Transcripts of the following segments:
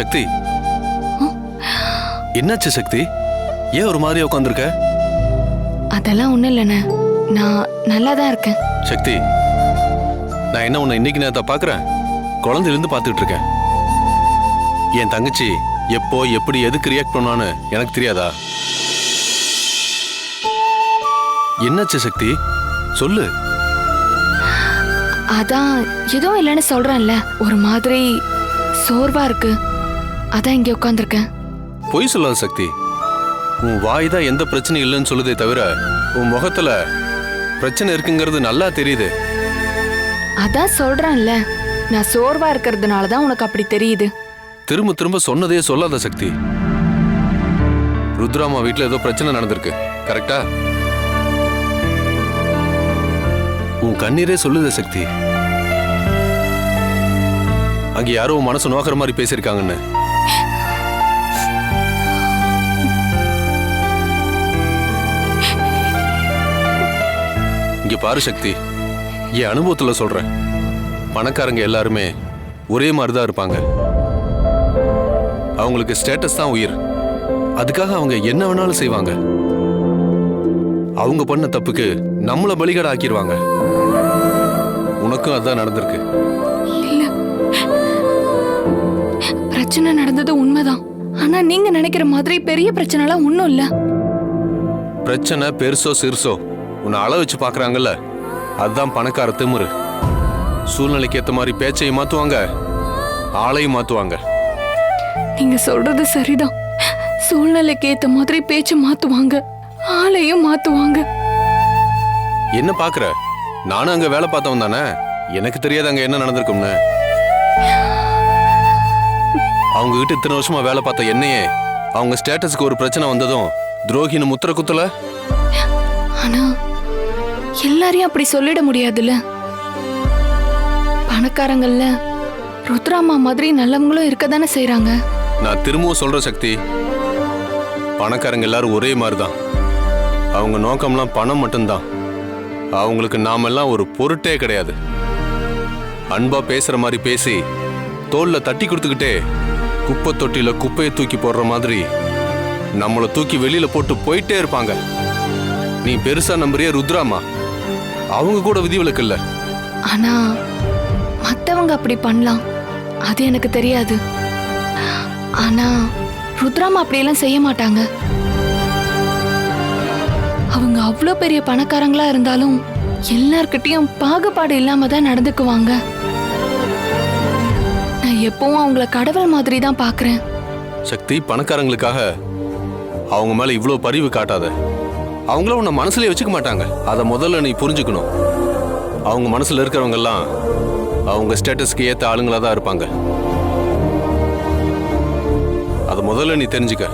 சக்தி, என்னாச்சு சக்தி? ஏன் ஒரு மாதிரி உட்காந்துருக்க? அதெல்லாம் ஒண்ணும் இல்லைண்ணே, நான் நல்லா தான் இருக்கேன். சக்தி, நான் என்ன உன்னை இன்னைக்கு நேரத்தை பார்க்குறேன், குழந்தையிலிருந்து பார்த்துக்கிட்டு இருக்கேன். என் தங்கச்சி எப்போ எப்படி எதுக்கு ரியாக்ட் பண்ணான்னு எனக்கு தெரியாதா? என்னாச்சு சக்தி, சொல்லு. அதான் எதுவும் இல்லைன்னு சொல்றேன்ல, ஒரு மாதிரி சோர்வா இருக்கு, அதான் இங்க உட்காந்துருக்கேன். பொய் சொல்லாத சக்தி. உன் வாய் தான் எந்த பிரச்சனையும் இல்லைன்னு சொல்லுதே தவிர உன் முகத்துல பிரச்சனை இருக்குங்கிறது நல்லா தெரியுது. அதான் சொல்றேன்ல, நான் சோர்வா இருக்கிறதுனால தான் உனக்கு அப்படி தெரியுது. திரும்ப திரும்ப சொன்னதே சொல்லாத சக்தி. ருத்ராமா வீட்டுல ஏதோ பிரச்சனை நடந்திருக்கு, கரெக்டா? உன் கண்ணீரே சொல்லுத சக்தி. அங்க யாரோ உன் மனசு நோக்கிற மாதிரி பேசியிருக்காங்கன்னு. இங்க பாரு சக்தி, என் அனுபவத்துல சொல்றேன், பணக்காரங்க எல்லாருமே ஒரே மாதிரிதான் இருப்பாங்க. அவங்களுக்கு ஸ்டேட்டஸ் தான் உயிர். அதுக்காக அவங்க என்ன வேணாலும் செய்வாங்க. அவங்க பண்ண தப்புக்கு நம்மள பலிகடை ஆக்கிடுவாங்க. உனக்கும் அதான் நடந்திருக்கு. இல்ல, பிரச்சனை நடந்தது உண்மைதான். ஆனா நீங்க நினைக்கிற மாதிரி பெரிய பிரச்சனை எல்லாம் ஒண்ணும் இல்ல. பிரச்சனை பெருசோ சிறுசோ உன்னை அள வச்சு பாக்குறாங்கல்ல, அதுதான் பணக்கார திமிரு. சூழ்நிலைக்கு ஏத்த மாதிரி பேச்சையும் மாத்துவாங்க, ஆளையும் மாத்துவாங்க. நீங்க சொல்றது சரிதான். சூழ்நிலைக்கு ஏத்த மாதிரி பேச்சு மாத்துவாங்க, ஆளையும் மாத்துவாங்க. என்ன பாக்குற? நானும் அங்க வேலை பார்த்தவன் தானே, எனக்கு தெரியாது அங்க என்ன நடந்திருக்கும்னு. அவங்க கிட்ட இத்தனை வருஷமா வேலை பார்த்த என்னையே அவங்க ஸ்டேட்டஸ்க்கு ஒரு பிரச்சனை வந்ததும் துரோகின்னு முத்திர குத்தல. ஆனா எல்லாரையும் அப்படி சொல்லிட முடியாதுல்ல. பணக்காரங்கள்ல ருத்ராமா மாதிரி நல்லவங்களும் இருக்கதானே செய்யறாங்க. நான் திரும்பவும் சொல்ற சக்தி, பணக்காரங்க எல்லாரும் ஒரே மாதிரிதான். அவங்க நோக்கம்லாம் பணம் மட்டும்தான். அவங்களுக்கு நாமெல்லாம் ஒரு பொருட்டே கிடையாது. அன்பா பேசுற மாதிரி பேசி தோல்ல தட்டி கொடுத்துக்கிட்டே குப்பை தொட்டில குப்பையை தூக்கி போடுற மாதிரி நம்மளை தூக்கி வெளியில போட்டு போயிட்டே இருப்பாங்க. நீ பெருசா நம்புறிய ருத்ராமா, அவங்க கூட விதிவிலக்கு இல்ல. ஆனா மத்தவங்க அப்படி பண்ணலாம், அது எனக்கு தெரியாது. ஆனா ருத்ராமா அப்படியெல்லாம் செய்ய மாட்டாங்க. அவங்க அவ்வளோ பெரிய பணக்காரங்களா இருந்தாலும் எல்லார்கிட்டையும் பாகுபாடு இல்லாம தான் நடந்துக்குவாங்க. நான் எப்பவும் அவங்கள கடவுள் மாதிரி தான் பாக்குறேன். சக்தி, பணக்காரங்களுக்காக அவங்க மேல இவ்வளவு பரிவு காட்டாத. அவங்கள உன்னை மனசுலயே வச்சுக்க மாட்டாங்க. அதை முதல்ல நீ புரிஞ்சுக்கணும். அவங்க மனசுல இருக்கிறவங்க எல்லாம் அவங்க ஸ்டேட்டஸ்க்கு ஏத்த ஆளுங்களா தான் இருப்பாங்க. அதை முதல்ல நீ தெரிஞ்சுக்க.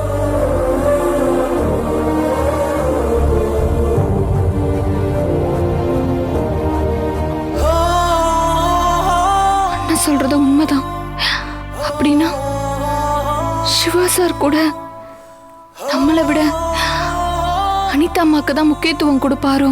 அண்ணா சொல்றது உண்மைதான். அப்படின்னா சிவா சார் கூட நம்மளை விட அனிதா அம்மாக்கு தான் முக்கியத்துவம் கொடுப்பாரோ?